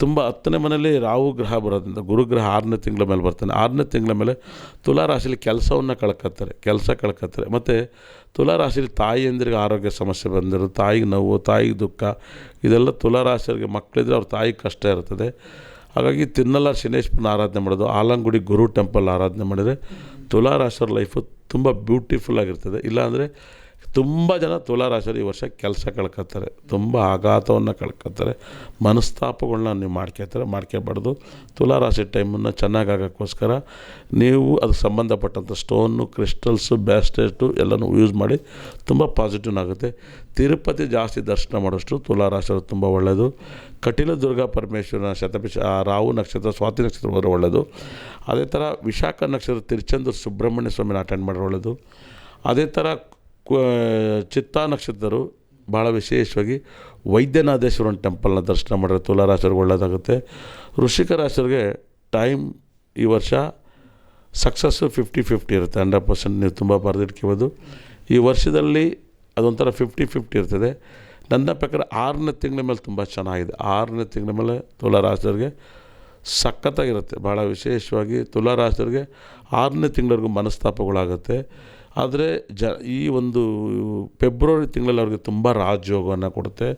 ತುಂಬ 10ನೇ ಮನೆಯಲ್ಲಿ ರಾಹು ಗ್ರಹ ಬರೋದ್ರಿಂದ ಗುರುಗ್ರಹ 6ನೇ ತಿಂಗಳ ಮೇಲೆ ಬರ್ತಾನೆ. 6ನೇ ತಿಂಗಳ ಮೇಲೆ ತುಲಾರಾಶಿಯಲ್ಲಿ ಕೆಲಸವನ್ನು ಕಳ್ಕೊತಾರೆ. ಮತ್ತು ತುಲಾರಾಶಿಯಲ್ಲಿ ತಾಯಿಯಂದಿರಿಗೆ ಆರೋಗ್ಯ ಸಮಸ್ಯೆ ಬಂದಿರುತ್ತೆ. ತಾಯಿಗೆ ನೋವು, ತಾಯಿಗೆ ದುಃಖ, ಇದೆಲ್ಲ ತುಲಾರಾಶಿಯವರಿಗೆ ಮಕ್ಕಳಿದ್ರೆ ಅವ್ರ ತಾಯಿಗೆ ಕಷ್ಟ ಇರ್ತದೆ. ಹಾಗಾಗಿ ತಿನ್ನಲ್ಲ ಶನೇಶ್ವರನ ಆರಾಧನೆ ಮಾಡೋದು, ಆಲಂಗುಡಿ ಗುರು ಟೆಂಪಲ್ ಆರಾಧನೆ ಮಾಡಿದರೆ ತುಲಾರಾಶಿಯವ್ರ ಲೈಫು ತುಂಬ ಬ್ಯೂಟಿಫುಲ್ ಆಗಿರ್ತದೆ. ಇಲ್ಲಾಂದರೆ ತುಂಬ ಜನ ತುಲಾರಾಶಿಯವರು ಈ ವರ್ಷ ಕೆಲಸ ಕಳ್ಕೊತಾರೆ, ತುಂಬ ಆಘಾತವನ್ನು ಕಳ್ಕೊತಾರೆ, ಮನಸ್ತಾಪಗಳನ್ನ ನೀವು ಮಾಡ್ಕೋಬಾರ್ದು. ತುಲಾರಾಶಿ ಟೈಮನ್ನು ಚೆನ್ನಾಗಿ ಆಗೋಕ್ಕೋಸ್ಕರ ನೀವು ಅದಕ್ಕೆ ಸಂಬಂಧಪಟ್ಟಂಥ ಸ್ಟೋನು, ಕ್ರಿಸ್ಟಲ್ಸು, ಬ್ಯಾಸ್ಟೇಟು ಎಲ್ಲನೂ ಯೂಸ್ ಮಾಡಿ ತುಂಬ ಪಾಸಿಟಿವ್ ಆಗುತ್ತೆ. ತಿರುಪತಿ ಜಾಸ್ತಿ ದರ್ಶನ ಮಾಡೋಷ್ಟು ತುಲಾರಾಶಿಯವರು ತುಂಬ ಒಳ್ಳೆಯದು. ಕಟೀಲು ದುರ್ಗಾ ಪರಮೇಶ್ವರನ ಶತಭಿಷ ರಾಹು ನಕ್ಷತ್ರ, ಸ್ವಾತಿ ನಕ್ಷತ್ರ ಹೋದರೆ ಒಳ್ಳೆಯದು. ಅದೇ ಥರ ವಿಶಾಖ ನಕ್ಷತ್ರ ತಿರುಚೆಂದೂರು ಸುಬ್ರಹ್ಮಣ್ಯ ಸ್ವಾಮಿನ ಅಟೆಂಡ್ ಮಾಡಿದ್ರೆ ಒಳ್ಳೆಯದು. ಅದೇ ಥರ ಚಿತ್ತಾ ನಕ್ಷತ್ರರು ಭಾಳ ವಿಶೇಷವಾಗಿ ವೈದ್ಯನಾಥೇಶ್ವರನ ಟೆಂಪಲ್ನ ದರ್ಶನ ಮಾಡಿದ್ರೆ ತುಲಾರಾಶಿಯವ್ರಿಗೆ ಒಳ್ಳೆಯದಾಗುತ್ತೆ. ವೃಶ್ಚಿಕ ರಾಶಿಯವ್ರಿಗೆ ಟೈಮ್ ಈ ವರ್ಷ ಸಕ್ಸಸ್ಸು 50-50 ಇರುತ್ತೆ. 100% ನೀವು ತುಂಬ ಬರೆದಿಟ್ಕೋಬೋದು. ಈ ವರ್ಷದಲ್ಲಿ ಅದೊಂಥರ 50-50 ಇರ್ತದೆ. ನನ್ನ ಪ್ರಕಾರ 6ನೇ ತಿಂಗಳ ಮೇಲೆ ತುಂಬ ಚೆನ್ನಾಗಿದೆ. 6ನೇ ತಿಂಗಳ ಮೇಲೆ ತುಲಾರಾಶಿಯವ್ರಿಗೆ ಸಖತ್ತಾಗಿರುತ್ತೆ. ಭಾಳ ವಿಶೇಷವಾಗಿ ತುಲಾರಾಶಿಯವ್ರಿಗೆ 6ನೇ ತಿಂಗಳವರೆಗೂ ಮನಸ್ತಾಪಗಳಾಗುತ್ತೆ. ಆದರೆ ಈ ಒಂದು ಫೆಬ್ರವರಿ ತಿಂಗಳಲ್ಲಿ ಅವ್ರಿಗೆ ತುಂಬ ರಾಜಯೋಗವನ್ನು ಕೊಡುತ್ತೆ.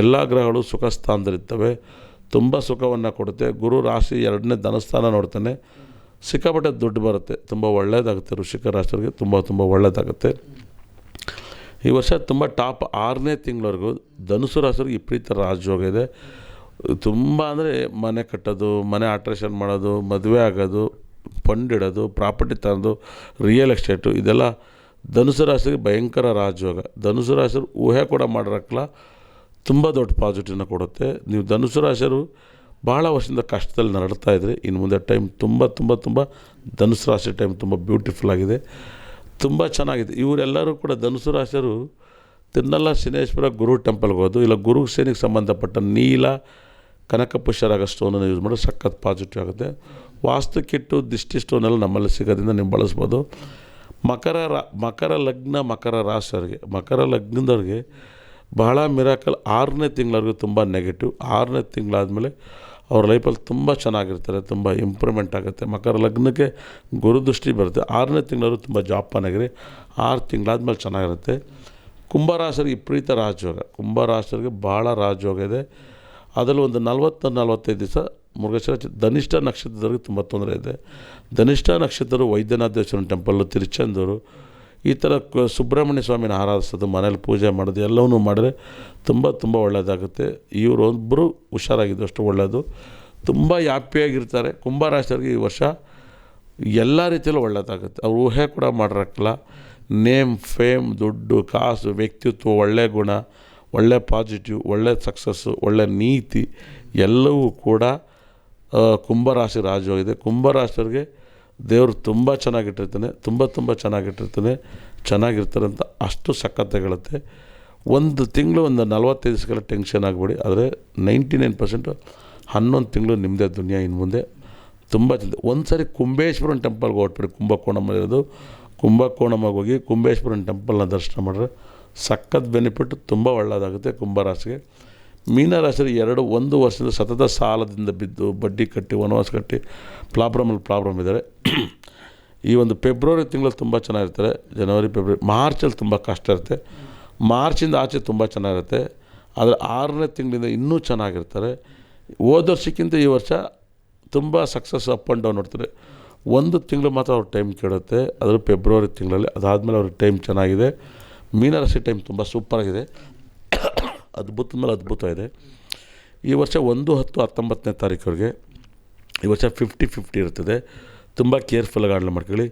ಎಲ್ಲ ಗ್ರಹಗಳು ಸುಖ ಸ್ಥಾನದಲ್ಲಿರ್ತವೆ, ತುಂಬ ಸುಖವನ್ನು ಕೊಡುತ್ತೆ. ಗುರು ರಾಶಿ 2ನೇ ಧನಸ್ಥಾನ ನೋಡ್ತಾನೆ, ಸಿಕ್ಕಾಪಟ್ಟೆ ದುಡ್ಡು ಬರುತ್ತೆ, ತುಂಬ ಒಳ್ಳೆಯದಾಗುತ್ತೆ. ವೃಶ್ಚಿಕ ರಾಶಿಯವ್ರಿಗೆ ತುಂಬ ಒಳ್ಳೆಯದಾಗುತ್ತೆ. ಈ ವರ್ಷ ತುಂಬ ಟಾಪ್ 6ನೇ ತಿಂಗಳವರೆಗೂ ಧನುಸು ರಾಶಿಯವ್ರಿಗೆ ವಿಪರೀತ ರಾಜಯೋಗ ಇದೆ. ತುಂಬ ಅಂದರೆ ಮನೆ ಕಟ್ಟೋದು, ಮನೆ ಆಲ್ಟ್ರೇಷನ್ ಮಾಡೋದು, ಮದುವೆ ಆಗೋದು, ಫಂಡ್ ಇಡೋದು, ಪ್ರಾಪರ್ಟಿ ತರೋದು, ರಿಯಲ್ ಎಸ್ಟೇಟು, ಇದೆಲ್ಲ ಧನುಸು ರಾಶಿಗೆ ಭಯಂಕರ ರಾಜಯೋಗ. ಧನುಸು ರಾಶಿಯವರು ಊಹೆ ಕೂಡ ಮಾಡಿರಕ್ಕಲ್ಲ, ತುಂಬ ದೊಡ್ಡ ಪಾಸಿಟಿವ್ನ ಕೊಡುತ್ತೆ. ನೀವು ಧನುಸು ರಾಶಿಯವರು ಭಾಳ ವರ್ಷದಿಂದ ಕಷ್ಟದಲ್ಲಿ ನರಳ್ತಾಯಿದ್ರಿ. ಇನ್ನು ಮುಂದೆ ಟೈಮ್ ತುಂಬ ಧನುಸು ರಾಶಿ ಟೈಮ್ ತುಂಬ ಬ್ಯೂಟಿಫುಲ್ ಆಗಿದೆ, ತುಂಬ ಚೆನ್ನಾಗಿದೆ. ಇವರೆಲ್ಲರೂ ಕೂಡ ಧನುಸು ರಾಶಿಯವರು ತಿನ್ನಲ್ಲ ಶನೇಶ್ವರ ಗುರು ಟೆಂಪಲ್ಗೆ ಹೋದು, ಇಲ್ಲ ಗುರು ಸೇನೆಗೆ ಸಂಬಂಧಪಟ್ಟ ನೀಲ ಕನಕಪುಷ್ಯರಾಗ ಸ್ಟೋನನ್ನು ಯೂಸ್ ಮಾಡಿ ಸಖತ್ ಪಾಸಿಟಿವ್ ಆಗುತ್ತೆ. ವಾಸ್ತು ಕಿಟ್ಟು ದಿಷ್ಟಿ ಸ್ಟೋನೆಲ್ಲ ನಮ್ಮಲ್ಲಿ ಸಿಗೋದ್ರಿಂದ ನೀವು ಬಳಸ್ಬೋದು. ಮಕರ ಲಗ್ನ ಮಕರ ರಾಶಿಯವ್ರಿಗೆ, ಮಕರ ಲಗ್ನದವ್ರಿಗೆ ಬಹಳ ಮಿರಾಕಲ್. 6ನೇ ತಿಂಗಳವರೆಗೂ ತುಂಬ ನೆಗೆಟಿವ್. 6ನೇ ತಿಂಗಳಾದಮೇಲೆ ಅವ್ರ ಲೈಫಲ್ಲಿ ತುಂಬ ಚೆನ್ನಾಗಿರ್ತಾರೆ, ತುಂಬ ಇಂಪ್ರೂವ್ಮೆಂಟ್ ಆಗುತ್ತೆ. ಮಕರ ಲಗ್ನಕ್ಕೆ ಗುರುದೃಷ್ಟಿ ಬರುತ್ತೆ. 6ನೇ ತಿಂಗಳವರು ತುಂಬ ಜಾಪಾನಾಗಿರಿ. 6 ತಿಂಗಳಾದ್ಮೇಲೆ ಚೆನ್ನಾಗಿರುತ್ತೆ. ಕುಂಭರಾಶಿಯರಿಗೆ ವಿಪರೀತ ರಾಜಯೋಗ. ಕುಂಭರಾಶಿಯರಿಗೆ ಭಾಳ ರಾಜಯೋಗ ಇದೆ. ಅದರಲ್ಲಿ ಒಂದು 40-45 ದಿವಸ ಮೃಗಶಿರ ಧನಿಷ್ಠ ನಕ್ಷತ್ರದವ್ರಿಗೆ ತುಂಬ ತೊಂದರೆ ಇದೆ. ಧನಿಷ್ಠ ನಕ್ಷತ್ರರು ವೈದ್ಯನಾಥೇಶ್ವರನ ಟೆಂಪಲ್ಲು, ತಿರುಚೆಂದೂರು, ಈ ಥರ ಸುಬ್ರಹ್ಮಣ್ಯ ಸ್ವಾಮಿನ ಆರಾಧಿಸೋದು, ಮನೇಲಿ ಪೂಜೆ ಮಾಡೋದು ಎಲ್ಲವನ್ನೂ ಮಾಡಿದ್ರೆ ತುಂಬ ಒಳ್ಳೆಯದಾಗುತ್ತೆ. ಇವರೊಬ್ಬರು ಹುಷಾರಾಗಿದ್ದಷ್ಟು ಒಳ್ಳೆಯದು. ತುಂಬ ಹ್ಯಾಪಿಯಾಗಿರ್ತಾರೆ. ಕುಂಭರಾಶಿಯವ್ರಿಗೆ ಈ ವರ್ಷ ಎಲ್ಲ ರೀತಿಯಲ್ಲೂ ಒಳ್ಳೆಯದಾಗುತ್ತೆ. ಅವ್ರು ಊಹೆ ಕೂಡ ಮಾಡಿರಕ್ಕಲ್ಲ. ನೇಮ್, ಫೇಮ್, ದುಡ್ಡು, ಕಾಸು, ವ್ಯಕ್ತಿತ್ವ, ಒಳ್ಳೆಯ ಗುಣ, ಒಳ್ಳೆ ಪಾಸಿಟಿವ್, ಒಳ್ಳೆ ಸಕ್ಸಸ್ಸು, ಒಳ್ಳೆ ನೀತಿ ಎಲ್ಲವೂ ಕೂಡ ಕುಂಭರಾಶಿ ರಾಜಯೋಗಿದೆ. ಕುಂಭರಾಶಿಯವ್ರಿಗೆ ದೇವರು ತುಂಬ ಚೆನ್ನಾಗಿಟ್ಟಿರ್ತಾನೆ, ತುಂಬ ಚೆನ್ನಾಗಿರ್ತಾರೆ ಅಂತ ಅಷ್ಟು ಸಖತ್ತಾಗಿರುತ್ತೆ. ಒಂದು ತಿಂಗಳು ಒಂದು 45 ದಿವಸಗಳ ಟೆನ್ಷನ್ ಆಗಬೇಡಿ. ಆದರೆ 99% 11 ತಿಂಗಳು ನಿಮ್ಮದೇ ದುನಿಯಾ. ಇನ್ನು ಮುಂದೆ ತುಂಬ ಚಿಂತೆ. ಒಂದು ಸಾರಿ ಕುಂಬೇಶ್ವರನ ಟೆಂಪಲ್ಗೆ ಹೊರಟ್ಬಿಡಿ. ಕುಂಭಕೋಣಮಲ್ಲಿರೋದು ಕುಂಭಕೋಣಮಗೆ ಹೋಗಿ ಕುಂಬೇಶ್ವರನ ಟೆಂಪಲ್ನ ದರ್ಶನ ಮಾಡಿದ್ರೆ ಸಖತ್ ಬೆನಿಫಿಟ್, ತುಂಬ ಒಳ್ಳೆಯದಾಗುತ್ತೆ ಕುಂಭರಾಶಿಗೆ. ಮೀನರಾಶಿಗೆ 1 ವರ್ಷದಿಂದ ಸತತ ಸಾಲದಿಂದ ಬಿದ್ದು ಬಡ್ಡಿ ಕಟ್ಟಿ ವನವಾಸ ಕಟ್ಟಿ ಪ್ರಾಬ್ಲಮ್ ಇದ್ದಾರೆ. ಈ ಒಂದು ಫೆಬ್ರವರಿ ತಿಂಗಳಲ್ಲಿ ತುಂಬ ಚೆನ್ನಾಗಿರ್ತಾರೆ. ಜನವರಿ, ಫೆಬ್ರವರಿ, ಮಾರ್ಚಲ್ಲಿ ತುಂಬ ಕಷ್ಟ ಇರುತ್ತೆ. ಮಾರ್ಚಿಂದ ಆಚೆ ತುಂಬ ಚೆನ್ನಾಗಿರುತ್ತೆ. ಆದರೆ 6ನೇ ತಿಂಗಳಿಂದ ಇನ್ನೂ ಚೆನ್ನಾಗಿರ್ತಾರೆ. ಹೋದ ವರ್ಷಕ್ಕಿಂತ ಈ ವರ್ಷ ತುಂಬ ಸಕ್ಸಸ್ ಅಪ್ ಆ್ಯಂಡ್ ಡೌನ್ ನೋಡ್ತಾರೆ. 1 ತಿಂಗಳು ಮಾತ್ರ ಅವ್ರ ಟೈಮ್ ಕೇಳುತ್ತೆ, ಅದರ ಫೆಬ್ರವರಿ ತಿಂಗಳಲ್ಲಿ. ಅದಾದಮೇಲೆ ಅವ್ರಿಗೆ ಟೈಮ್ ಚೆನ್ನಾಗಿದೆ. ಮೀನರಾಶಿ ಟೈಮ್ ತುಂಬ ಸೂಪರಾಗಿದೆ, ಅದ್ಭುತದ ಮೇಲೆ ಅದ್ಭುತ ಇದೆ. ಈ ವರ್ಷ 1-10-19ನೇ ತಾರೀಕುವರೆಗೆ ಈ ವರ್ಷ 50-50 ಇರ್ತದೆ. ತುಂಬ ಕೇರ್ಫುಲ್ಲಾಗಿ ಹ್ಯಾಂಡಲ್ ಮಾಡ್ಕೊಳ್ಳಿ.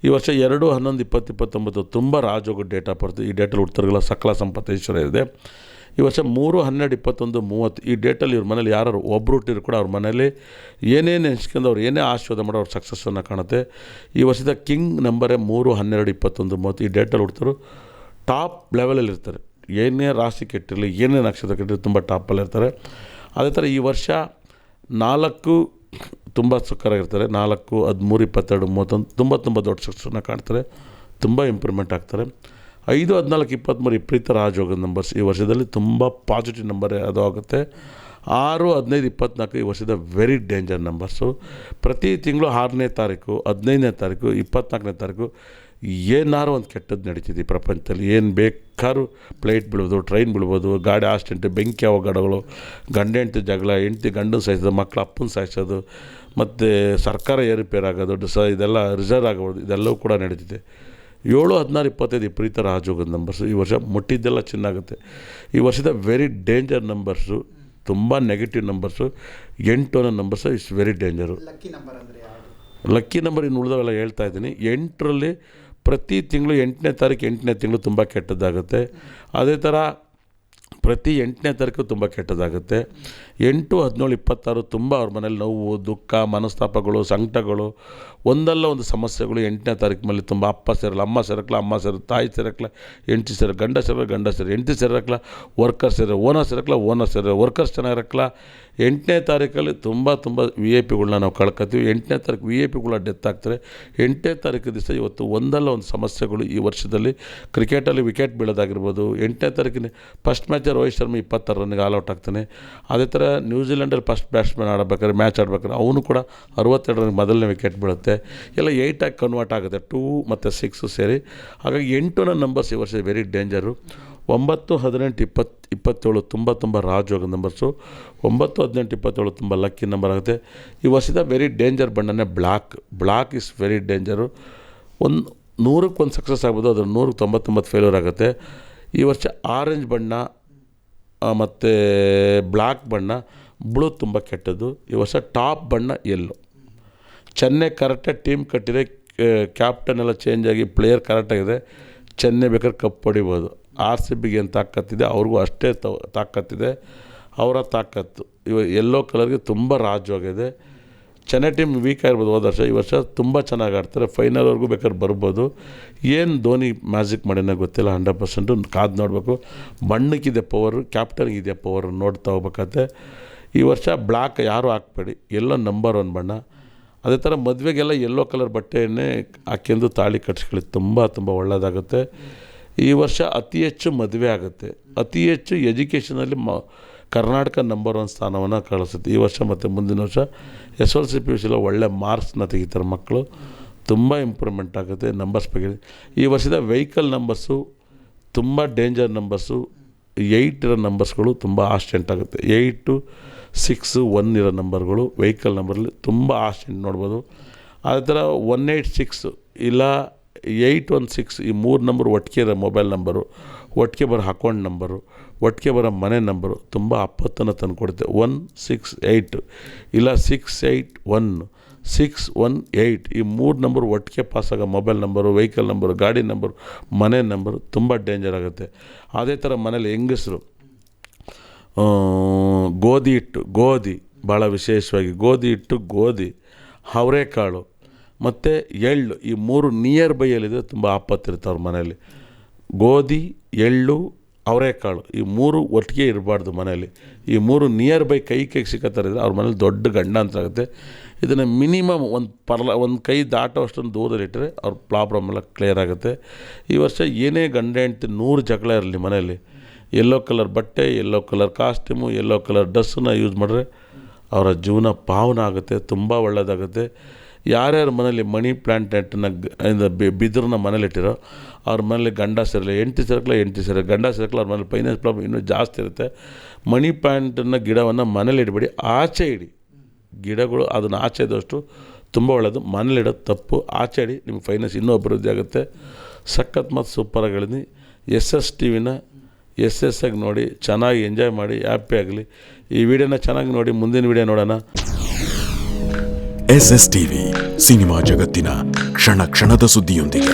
ಈ ವರ್ಷ 2-11-20-29 ತುಂಬ ರಾಜಯೋಗ ಡೇಟಾ ಬರ್ತದೆ. ಈ ಡೇಟಲ್ಲಿ ಹುಡ್ತರ್ಗೆಲ್ಲ ಸಕಲ ಸಂಪತ್ತು ಐಶ್ವರ್ಯ ಇದೆ. ಈ ವರ್ಷ 3-12-21-30 ಈ ಡೇಟಲ್ಲಿ ಇವ್ರ ಮನೇಲಿ ಯಾರು ಒಬ್ಬರು ಹುಟ್ಟಿದ್ರು ಕೂಡ ಅವ್ರ ಮನೇಲಿ ಏನೇನು ನೆನೆಸ್ಕೊಂಡು ಅವ್ರು ಏನೇ ಆಶೀರ್ವಾದ ಮಾಡೋ ಅವ್ರ ಸಕ್ಸಸ್ಸನ್ನು ಕಾಣುತ್ತೆ. ಈ ವರ್ಷದ ಕಿಂಗ್ ನಂಬರೇ 3-12-21-30 ಈ ಡೇಟಲ್ಲಿ ಹುಡ್ತರು ಟಾಪ್ ಲೆವೆಲಲ್ಲಿ ಇರ್ತಾರೆ. ಏನೇ ರಾಶಿ ಕೆಟ್ಟಿರಲಿ, ಏನೇ ನಕ್ಷತ್ರ ಕೆಟ್ಟಿರಲಿ ತುಂಬ ಟಾಪಲ್ಲಿ ಇರ್ತಾರೆ. ಅದೇ ಥರ ಈ ವರ್ಷ 4 ತುಂಬ ಸುಖರಾಗಿರ್ತಾರೆ. 4-13-22-31 ತುಂಬ ದೊಡ್ಡ ಸಕ್ಸಸ್ಸನ್ನು ಕಾಣ್ತಾರೆ, ತುಂಬ ಇಂಪ್ರೂವ್ಮೆಂಟ್ ಆಗ್ತಾರೆ. 5-14-23 ವಿಪರೀತ ರಾಜಯೋಗದ ನಂಬರ್ಸ್ ಈ ವರ್ಷದಲ್ಲಿ ತುಂಬ ಪಾಸಿಟಿವ್ ನಂಬರ್ ಅದು ಆಗುತ್ತೆ. 6-15-24 ಈ ವರ್ಷದ ವೆರಿ ಡೇಂಜರ್ ನಂಬರ್ಸು. ಪ್ರತಿ ತಿಂಗಳು 6ನೇ ತಾರೀಕು, 15ನೇ ತಾರೀಕು, 24ನೇ ತಾರೀಕು ಏನಾರು ಒಂದು ಕೆಟ್ಟದ್ದು ನಡೀತಿದೆ ಈ ಪ್ರಪಂಚದಲ್ಲಿ. ಏನು ಬೇಕಾದ್ರೂ ಫ್ಲೈಟ್ ಬೀಳ್ಬೋದು, ಟ್ರೈನ್ ಬೀಳ್ಬೋದು, ಗಾಡಿ ಆಕ್ಸಿಡೆಂಟ್, ಬೆಂಕಿ ಅವಘಡಗಳು, ಗಂಡ ಹೆಂಡತಿ ಜಗಳ, ಹೆಂಡತಿ ಗಂಡನ ಸಾಯಿಸೋದು, ಮಕ್ಕಳು ಅಪ್ಪನ ಸಾಯಿಸೋದು, ಮತ್ತು ಸರ್ಕಾರ ಏರುಪೇರಾಗೋದು, ಇದೆಲ್ಲ ರಿಸರ್ವ್ ಆಗೋದು, ಇದೆಲ್ಲವೂ ಕೂಡ ನಡೀತಿದೆ. 7, 16, 25 ವಿಪರೀತ ರಾಜಯೋಗದ ನಂಬರ್ಸು. ಈ ವರ್ಷ ಮುಟ್ಟಿದ್ದೆಲ್ಲ ಚಿನ್ನಾಗುತ್ತೆ. ಈ ವರ್ಷದ ವೆರಿ ಡೇಂಜರ್ ನಂಬರ್ಸು, ತುಂಬ ನೆಗೆಟಿವ್ ನಂಬರ್ಸು 8 ಅನ್ನೋ numbers it's very danger. Lucky number ಇನ್ನು ಉಳಿದವೆಲ್ಲ ಹೇಳ್ತಾ ಇದ್ದೀನಿ. 8ರಲ್ಲಿ ಪ್ರತಿ ತಿಂಗಳು 8ನೇ ತಾರೀಕು 8ನೇ ತಿಂಗಳು ತುಂಬ ಕೆಟ್ಟದ್ದಾಗುತ್ತೆ. ಅದೇ ಥರ ಪ್ರತಿ 8ನೇ ತಾರೀಕು ತುಂಬ ಕೆಟ್ಟದಾಗುತ್ತೆ. 8, 17, 26 ತುಂಬ ಅವ್ರ ಮನೇಲಿ ನೋವು, ದುಃಖ, ಮನಸ್ತಾಪಗಳು, ಸಂಕಟಗಳು, ಒಂದಲ್ಲ ಒಂದು ಸಮಸ್ಯೆಗಳು 8ನೇ ತಾರೀಕು ಮೇಲೆ ತುಂಬ. ಅಪ್ಪ ಸೇರಲ್ಲ, ಅಮ್ಮ ಸೇರಕ್ಲ, ಅಮ್ಮ ಸೇರ, ತಾಯಿ ಸೇರಕ್ಲ, ಹೆಂಡತಿ ಸೇರ, ಗಂಡ ಸೇರ, ಗಂಡ ಸೇರ, ಹೆಂಡತಿ ಸೇರಕ್ಲ, ವರ್ಕರ್ ಸೇರ, ಓನರ್ ಸೇರಕ್ಲ, ಓನರ್ ಸೇರ, ವರ್ಕರ್ಸ್ ಚೆನ್ನಾಗಿರಕ್ಲ. 8ನೇ ತಾರೀಕಲ್ಲಿ ತುಂಬ VIP ಗಳನ್ನ ನಾವು ಕಳ್ಕೊತೀವಿ. 8ನೇ ತಾರೀಕು VIP ಗಳ ಡೆತ್ ಆಗ್ತಾರೆ. 8ನೇ ತಾರೀಕು ದಿವಸ ಇವತ್ತು ಒಂದಲ್ಲ ಒಂದು ಸಮಸ್ಯೆಗಳು ಈ ವರ್ಷದಲ್ಲಿ. ಕ್ರಿಕೆಟಲ್ಲಿ ವಿಕೆಟ್ ಬೀಳೋದಾಗಿರ್ಬೋದು. 8ನೇ ತಾರೀಕಿನ ಫಸ್ಟ್ ಮ್ಯಾಚ್ ರೋಹಿತ್ ಶರ್ಮಾ 26 ರನ್ನಿಗೆ ಆಲ್ ಔಟ್ ಆಗ್ತಾನೆ. ಅದೇ ಥರ ನ್ಯೂಜಿಲೆಂಡಲ್ಲಿ ಫಸ್ಟ್ ಬ್ಯಾಟ್ಸ್ಮನ್ ಆಡಬೇಕಾದ್ರೆ ಮ್ಯಾಚ್ ಆಡ್ಬೇಕಾದ್ರೆ ಅವನು ಕೂಡ 62 ರನ್ನಿಗೆ ಮೊದಲನೇ ವಿಕೆಟ್ ಬೀಳುತ್ತೆ. ಎಲ್ಲ 8 ಆಗಿ ಕನ್ವರ್ಟ್ ಆಗುತ್ತೆ, 2 ಮತ್ತು 6 ಸೇರಿ. ಹಾಗಾಗಿ 8ನ ನಂಬರ್ಸ್ ಈ ವರ್ಷ ವೆರಿ ಡೇಂಜರು. 9, 18, 20, 27 ತುಂಬ ರಾಜಯೋಗ ನಂಬರ್ಸು. 9, 18, 27 ತುಂಬ ಲಕ್ಕಿ ನಂಬರ್ ಆಗುತ್ತೆ. ಈ ವರ್ಷದ ವೆರಿ ಡೇಂಜರ್ ಬಣ್ಣನೇ ಬ್ಲ್ಯಾಕ್ ಇಸ್ ವೆರಿ ಡೇಂಜರು. 100ಕ್ಕೆ ಸಕ್ಸಸ್ ಆಗ್ಬೋದು, ಅದ್ರ 199 ಫೇಲ್ಯೂರ್ ಆಗುತ್ತೆ. ಈ ವರ್ಷ ಆರೆಂಜ್ ಬಣ್ಣ ಮತ್ತು ಬ್ಲ್ಯಾಕ್ ಬಣ್ಣ, ಬ್ಲೂ ತುಂಬ ಕೆಟ್ಟದ್ದು. ಈ ವರ್ಷ ಟಾಪ್ ಬಣ್ಣ ಎಲ್ಲೋ. ಚೆನ್ನೈ ಕರೆಕ್ಟಾಗಿ ಟೀಮ್ ಕಟ್ಟಿದೆ, ಕ್ಯಾಪ್ಟನ್ ಎಲ್ಲ ಚೇಂಜ್ ಆಗಿ ಪ್ಲೇಯರ್ ಕರೆಕ್ಟಾಗಿದೆ. ಚೆನ್ನೈ ಬೇಕಾದ್ರೆ ಕಪ್ ಹೊಡಿಬೋದು. RCBಗೆ ಏನು ತಾಕತ್ತಿದೆ ಅವ್ರಿಗೂ ಅಷ್ಟೇ ತಾಕತ್ತಿದೆ, ಅವರ ತಾಕತ್ತು. ಯೆಲ್ಲೋ ಕಲರ್ಗೆ ತುಂಬ ರಾಜವಾಗಿದೆ. ಚೆನ್ನೈ ಟೀಮ್ ವೀಕ್ ಆಗಿರ್ಬೋದು ಹೋದ ವರ್ಷ, ಈ ವರ್ಷ ತುಂಬ ಚೆನ್ನಾಗಿ ಆಡ್ತಾರೆ. ಫೈನಲ್ವರೆಗೂ ಬೇಕಾದ್ರೆ ಬರ್ಬೋದು. ಏನು ಧೋನಿ ಮ್ಯಾಜಿಕ್ ಮಾಡಿನ ಗೊತ್ತಿಲ್ಲ, 100% ಕಾದು ನೋಡಬೇಕು. ಬಣ್ಣಕ್ಕಿದೆ ಪವರು, ಕ್ಯಾಪ್ಟನ್ಗಿದೆ ಪವರ್, ನೋಡ್ತಾ ಹೋಗ್ಬೇಕಾಗತ್ತೆ. ಈ ವರ್ಷ ಬ್ಲ್ಯಾಕ್ ಯಾರೂ ಹಾಕ್ಬೇಡಿ, ಎಲ್ಲೋ ನಂಬರ್ 1 ಬಣ್ಣ. ಅದೇ ಥರ ಮದುವೆಗೆಲ್ಲ ಯೆಲ್ಲೋ ಕಲರ್ ಬಟ್ಟೆಯನ್ನೇ ಹಾಕ್ಯಂದು ತಾಳಿ ಕಟ್ಸ್ಕೊಳ್ಳಿ, ತುಂಬ ಒಳ್ಳೆಯದಾಗುತ್ತೆ. ಈ ವರ್ಷ ಅತಿ ಹೆಚ್ಚು ಮದುವೆ ಆಗುತ್ತೆ, ಅತಿ ಹೆಚ್ಚು ಎಜುಕೇಷನಲ್ಲಿ ಕರ್ನಾಟಕ ನಂಬರ್ 1 ಸ್ಥಾನವನ್ನು ಕಳಿಸುತ್ತೆ ಈ ವರ್ಷ. ಮತ್ತು ಮುಂದಿನ ವರ್ಷ SLC PUC ಒಳ್ಳೆ ಮಾರ್ಕ್ಸ್ನ ತೆಗಿತಾರೆ ಮಕ್ಕಳು, ತುಂಬ ಇಂಪ್ರೂವ್ಮೆಂಟ್ ಆಗುತ್ತೆ ನಂಬರ್ಸ್ ಬಗ್ಗೆ. ಈ ವರ್ಷದ ವೆಹಿಕಲ್ ನಂಬರ್ಸು ತುಂಬ ಡೇಂಜರ್ ನಂಬರ್ಸು. 8 ಇರೋ ನಂಬರ್ಸ್ಗಳು ತುಂಬ ಆಸ್ಟೆಂಟ್ ಆಗುತ್ತೆ. 8, 6, 1 ಇರೋ ನಂಬರ್ಗಳು ವೆಹಿಕಲ್ ನಂಬರಲ್ಲಿ ತುಂಬ ಆಸ್ಟೆಂಟ್ ನೋಡ್ಬೋದು. ಅದೇ ಥರ 186 ಇಲ್ಲ 816 ಈ 3 ನಂಬರ್ ಒಟ್ಟಿಗೆ ಇರೋ ಮೊಬೈಲ್ ನಂಬರು, ಒಟ್ಟಿಗೆ ಬರೋ ಅಕೌಂಟ್ ನಂಬರು, ಒಟ್ಟಿಗೆ ಬರೋ ಮನೆ ನಂಬರು ತುಂಬ ಆಪತ್ತನ್ನು ತಂದು ಕೊಡುತ್ತೆ. 168 ಇಲ್ಲ 681, 618 ಈ 3 ನಂಬರ್ ಒಟ್ಟಿಗೆ ಪಾಸಾಗೋ ಮೊಬೈಲ್ ನಂಬರು, ವೆಹಿಕಲ್ ನಂಬರು, ಗಾಡಿ ನಂಬರು, ಮನೆ ನಂಬರು ತುಂಬ ಡೇಂಜರ್ ಆಗುತ್ತೆ. ಅದೇ ಥರ ಮನೇಲಿ ಹೆಂಗಸರು ಗೋಧಿ ಹಿಟ್ಟು, ಭಾಳ ವಿಶೇಷವಾಗಿ ಗೋಧಿ ಹಿಟ್ಟು, ಅವರೆಕಾಳು ಮತ್ತು ಎಳ್ಳು ಈ 3 ನಿಯರ್ ಬೈಯಲ್ಲಿದ್ದರೆ ತುಂಬ ಆಪತ್ತಿರುತ್ತೆ ಅವ್ರ ಮನೇಲಿ. ಗೋಧಿ, ಎಳ್ಳು, ಅವರೆಕಾಳು ಈ 3 ಒಟ್ಟಿಗೆ ಇರಬಾರ್ದು ಮನೇಲಿ. ಈ 3 ನಿಯರ್ ಬೈ ಕೈಗೆ ಸಿಕ್ಕತ್ತಾರೆ ಇದ್ದರೆ ಅವ್ರ ಮನೇಲಿ ದೊಡ್ಡ ಗಂಡ ಅಂತ ಆಗುತ್ತೆ. ಇದನ್ನು ಮಿನಿಮಮ್ ಒಂದು ಕೈ ದಾಟೋ ಅಷ್ಟೊಂದು ದೂರದಲ್ಲಿಟ್ಟರೆ ಅವ್ರ ಪ್ರಾಬ್ಲಮ್ ಎಲ್ಲ ಕ್ಲಿಯರ್ ಆಗುತ್ತೆ. ಈ ವರ್ಷ ಏನೇ ಗಂಡ ಹೆಂಡತಿ 100 ಜಗಳ ಇರಲಿ ಮನೇಲಿ, ಯೆಲ್ಲೋ ಕಲರ್ ಬಟ್ಟೆ, yellow colour costume, yellow colour ಡ್ರೆಸ್ಸನ್ನ ಯೂಸ್ ಮಾಡಿದ್ರೆ ಅವರ ಜೀವನ ಪಾವನ ಆಗುತ್ತೆ, ತುಂಬ ಒಳ್ಳೆಯದಾಗುತ್ತೆ. ಯಾರ್ಯಾರ ಮನೇಲಿ ಮನಿ ಪ್ಲ್ಯಾಂಟನ್ನು ಬಿದಿರನ್ನ ಮನೇಲಿಟ್ಟಿರೋ ಅವ್ರ ಮನೇಲಿ ಗಂಡ ಸೇರಲ್ಲ, ಹೆಂಡತಿ ಸೇರಲ್ಲ, ಗಂಡ ಸೇರಲ್ಲ, ಅವ್ರ ಮನೇಲಿ ಫೈನಾನ್ಸ್ ಪ್ರಾಬ್ಲಮ್ ಇನ್ನೂ ಜಾಸ್ತಿ ಇರುತ್ತೆ. ಮನಿ ಪ್ಲ್ಯಾಂಟನ್ನು ಗಿಡವನ್ನು ಮನೇಲಿ ಇಡಬೇಡಿ, ಆಚೆ ಇಡಿ. ಗಿಡಗಳು ಅದನ್ನು ಆಚೆ ಇದ್ದಷ್ಟು ತುಂಬ ಒಳ್ಳೆಯದು. ಮನೇಲಿಡೋದು ತಪ್ಪು, ಆಚೆ ಇಡಿ, ನಿಮ್ಗೆ ಫೈನಾನ್ಸ್ ಇನ್ನೂ ಅಭಿವೃದ್ಧಿ ಆಗುತ್ತೆ. ಸಖತ್ ಮತ್ತು ಸೂಪರಾಗಿ ಹೇಳಿದ್ನಿ. SS TVನ SS ಆಗಿ ನೋಡಿ, ಚೆನ್ನಾಗಿ ಎಂಜಾಯ್ ಮಾಡಿ, ಹ್ಯಾಪಿ ಆಗಲಿ. ಈ ವಿಡಿಯೋನ ಚೆನ್ನಾಗಿ ನೋಡಿ, ಮುಂದಿನ ವಿಡಿಯೋ ನೋಡೋಣ. SS TV ಸಿನಿಮಾ ಜಗತ್ತಿನ ಕ್ಷಣ ಕ್ಷಣದ ಸುದ್ದಿಯೊಂದಿಗೆ.